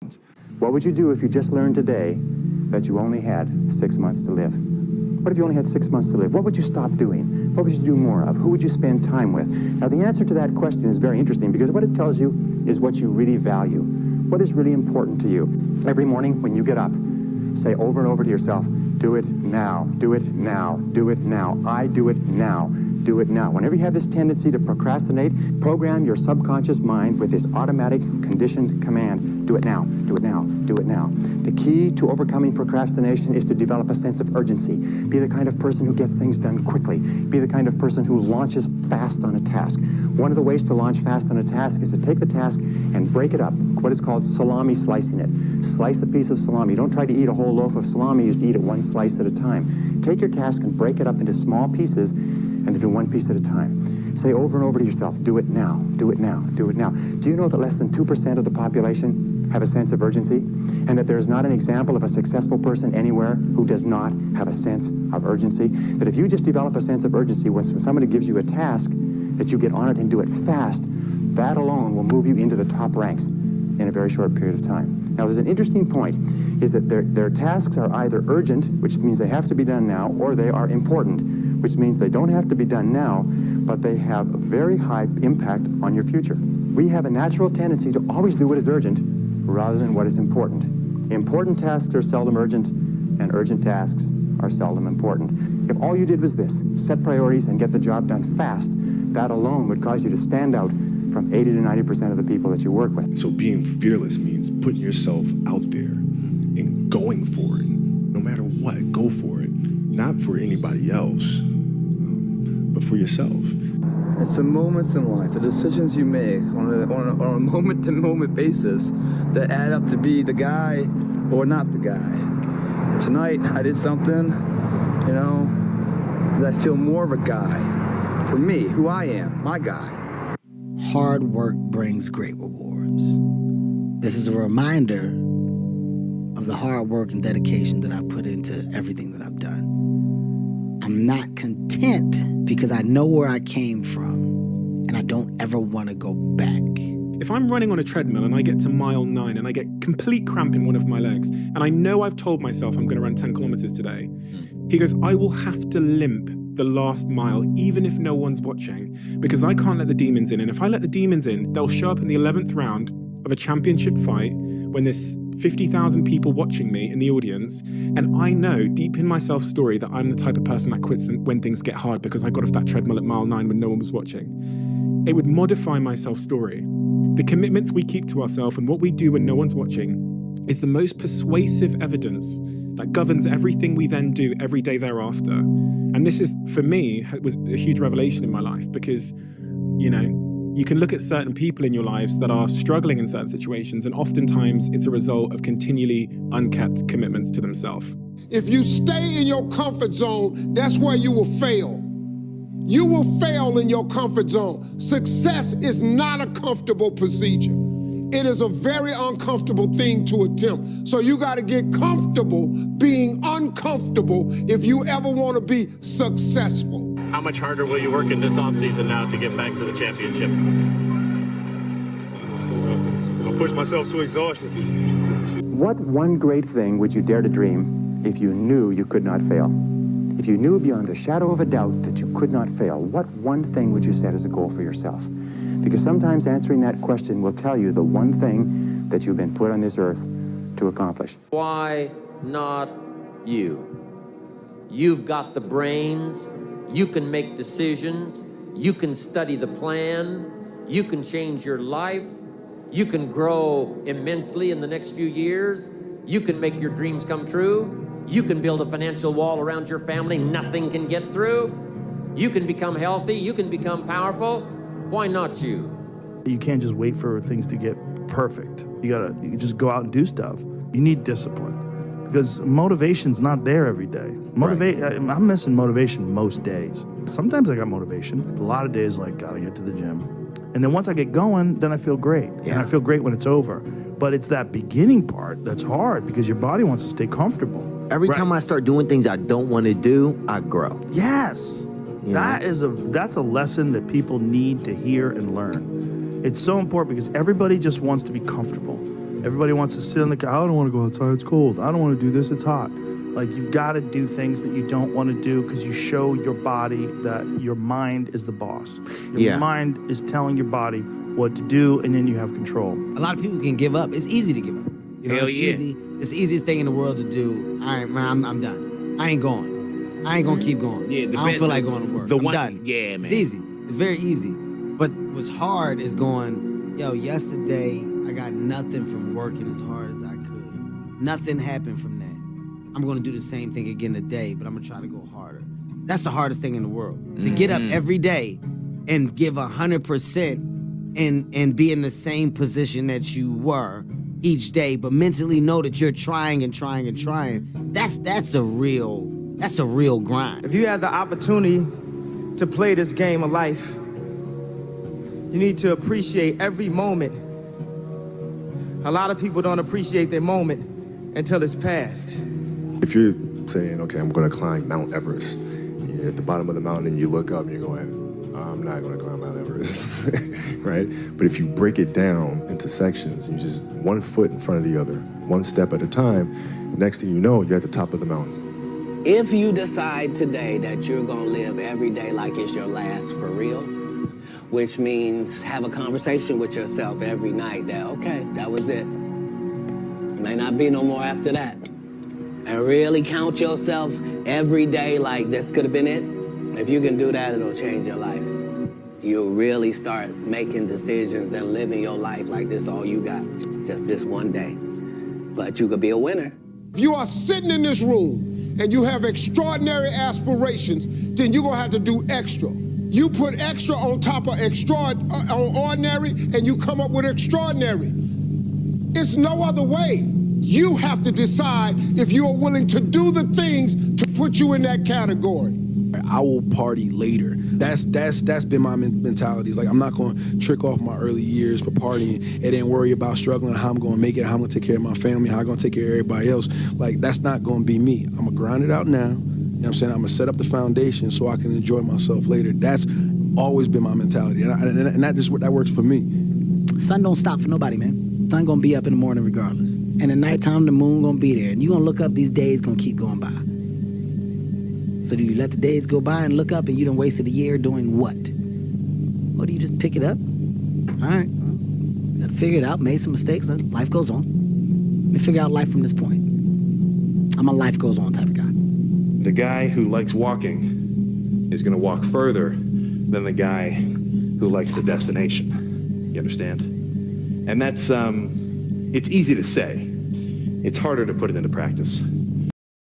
questions. What would you do if you just learned today that you only had 6 months to live? What if you only had 6 months to live? What would you stop doing? What would you do more of? Who would you spend time with? Now, the answer to that question is very interesting because what it tells you is what you really value. What is really important to you? Every morning when you get up, say over and over to yourself, do it now, do it now, do it now. I do it now, do it now. Whenever you have this tendency to procrastinate, program your subconscious mind with this automatic conditioned command, do it now, do it now, do it now. The key to overcoming procrastination is to develop a sense of urgency. Be the kind of person who gets things done quickly. Be the kind of person who launches fast on a task. One of the ways to launch fast on a task is to take the task and break it up, what is called salami slicing it. Slice a piece of salami. Don't try to eat a whole loaf of salami, you eat it one slice at a time. Take your task and break it up into small pieces and to do one piece at a time. Say over and over to yourself, do it now, do it now, do it now. Do you know that less than 2% of the population have a sense of urgency? And that there is not an example of a successful person anywhere who does not have a sense of urgency? That if you just develop a sense of urgency when somebody gives you a task, that you get on it and do it fast, that alone will move you into the top ranks in a very short period of time. Now, there's an interesting point, is that their tasks are either urgent, which means they have to be done now, or they are important, which means they don't have to be done now, but they have a very high impact on your future. We have a natural tendency to always do what is urgent rather than what is important. Important tasks are seldom urgent, and urgent tasks are seldom important. If all you did was this, set priorities and get the job done fast, that alone would cause you to stand out from 80 to 90% of the people that you work with. So being fearless means putting yourself out there and going for it. No matter what, go for it. Not for anybody else, but for yourself. It's the moments in life, the decisions you make on a moment-to-moment basis that add up to be the guy or not the guy. Tonight, I did something, you know, that I feel more of a guy. For me, who I am, my guy. Hard work brings great rewards. This is a reminder of the hard work and dedication that I put into everything that I've done. I'm not content because I know where I came from and I don't ever want to go back. If I'm running on a treadmill and I get to mile 9 and I get complete cramp in one of my legs and I know I've told myself I'm going to run 10 kilometers today, he goes, I will have to limp the last mile even if no one's watching because I can't let the demons in. And if I let the demons in, they'll show up in the 11th round of a championship fight when there's 50,000 people watching me in the audience, and I know deep in my self-story that I'm the type of person that quits when things get hard because I got off that treadmill at mile 9 when no one was watching. It would modify my self-story. The commitments we keep to ourselves and what we do when no one's watching is the most persuasive evidence that governs everything we then do every day thereafter. And this is, for me, was a huge revelation in my life because, you know, you can look at certain people in your lives that are struggling in certain situations, and oftentimes it's a result of continually unkept commitments to themselves. If you stay in your comfort zone, that's where you will fail. You will fail in your comfort zone. Success is not a comfortable procedure. It is a very uncomfortable thing to attempt. So you got to get comfortable being uncomfortable if you ever want to be successful. How much harder will you work in this offseason now to get back to the championship? I'll push myself to exhaustion. What one great thing would you dare to dream if you knew you could not fail? If you knew beyond a shadow of a doubt that you could not fail, what one thing would you set as a goal for yourself? Because sometimes answering that question will tell you the one thing that you've been put on this earth to accomplish. Why not you? You've got the brains. You can make decisions, you can study the plan, you can change your life, you can grow immensely in the next few years, you can make your dreams come true, you can build a financial wall around your family nothing can get through, you can become healthy, you can become powerful. Why not you? You can't just wait for things to get perfect. You just go out and do stuff. You need discipline. Because motivation's not there every day. I'm missing motivation most days. Sometimes I got motivation. A lot of days like, gotta get to the gym. And then once I get going, then I feel great. Yeah. And I feel great when it's over. But it's that beginning part that's hard because your body wants to stay comfortable. Every time I start doing things I don't want to do, I grow. Yes. That's a lesson that people need to hear and learn. It's so important because everybody just wants to be comfortable. Everybody wants to sit on the couch. I don't want to go outside, it's cold. I don't want to do this, it's hot. Like, you've got to do things that you don't want to do because you show your body that your mind is the boss. Your mind is telling your body what to do, and then you have control. A lot of people can give up. It's easy to give up. You know, Hell it's yeah. easy. It's the easiest thing in the world to do. All right, man, I'm done. I ain't going. I ain't gonna keep going. Yeah, I don't feel like going to work. I'm done. Yeah, man. It's easy. It's very easy. But what's hard is going, yo, yesterday I got nothing from working as hard as I could. Nothing happened from that. I'm gonna do the same thing again today, but I'm gonna try to go harder. That's the hardest thing in the world. To get up every day and give 100% and be in the same position that you were each day, but mentally know that you're trying and trying and trying. That's a real grind. If you have the opportunity to play this game of life, you need to appreciate every moment. A lot of people don't appreciate their moment until it's past. If you're saying, okay, I'm going to climb Mount Everest, and you're at the bottom of the mountain and you look up and you're going, I'm not going to climb Mount Everest, right? But if you break it down into sections, and you just one foot in front of the other, one step at a time, next thing you know, you're at the top of the mountain. If you decide today that you're gonna live every day like it's your last for real, which means have a conversation with yourself every night that, okay, that was it. May not be no more after that. And really count yourself every day like this could have been it. If you can do that, it'll change your life. You'll really start making decisions and living your life like this all you got, just this one day. But you could be a winner. If you are sitting in this room and you have extraordinary aspirations, then you're gonna have to do extra. You put extra on top of ordinary, and you come up with extraordinary. It's no other way. You have to decide if you are willing to do the things to put you in that category. I will party later. That's been my mentality. It's like, I'm not going to trick off my early years for partying and then worry about struggling, how I'm going to make it, how I'm going to take care of my family, how I'm going to take care of everybody else. Like, that's not going to be me. I'm going to grind it out now. You know what I'm saying? I'm going to set up the foundation so I can enjoy myself later. That's always been my mentality. And that works for me. Sun don't stop for nobody, man. Sun gonna be up in the morning regardless. And at nighttime, the moon gonna be there. And you gonna look up, these days gonna keep going by. So do you let the days go by and look up and you done wasted a year doing what? Or do you just pick it up? All right, well, gotta figure it out, made some mistakes, and life goes on. Let me figure out life from this point. I'm a life goes on type of guy. The guy who likes walking is gonna walk further than the guy who likes the destination. You understand? And that's, it's easy to say. It's harder to put it into practice.